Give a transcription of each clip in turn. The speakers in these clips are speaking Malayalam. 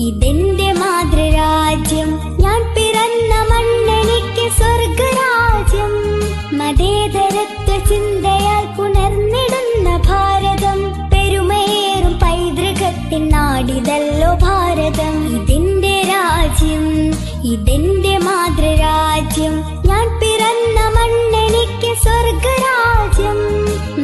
ഇതെന്റെ മാതൃരാജ്യം, ഞാൻ പിറന്ന മണ്ണെനിക്ക് സ്വർഗരാജ്യം. മതേതരത്വ ചിന്തയാൽ പുണർന്നിടുന്ന ഭാരതം, പെരുമയേറും പൈതൃകത്തിൻ നാടിതല്ലോ ഭാരതം. ഇതെന്റെ രാജ്യം, ഇതെന്റെ മാതൃരാജ്യം, ഞാൻ പിറന്ന മണ്ണെനിക്ക് സ്വർഗരാജ്യം.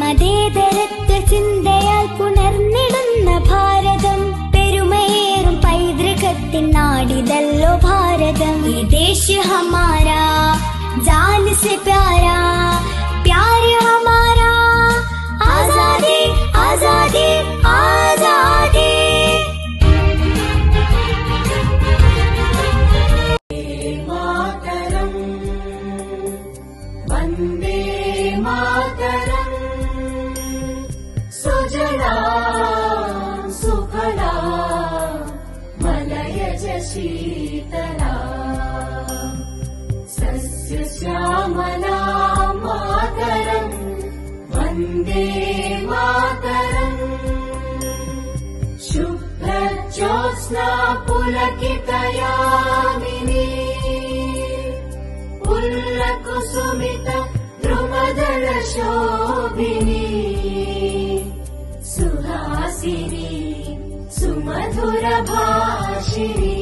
മതേതരത്വ ചിന്തയാൽ പുണർന്നിടുന്ന ഭാരതം, പെരുമയേറും പൈതൃകത്തിൻ നാടിതല്ലോ ഭാരതം. ഈ ദേശ ഹമാരാ, जान से प्यारा, प्यार हमारा, आजादी आजादी आजादी. मातरम वंदे मातरम, सुजला सुफला मलयज शीतला, श्यामला मातरम वंदे मातरम. शुभ्रज्योत्स्ना पुलकितयामिनी, पुल्लकुसुमित द्रुमदल शोभिनी, सुहासिनी सुमधुर भाषिणी.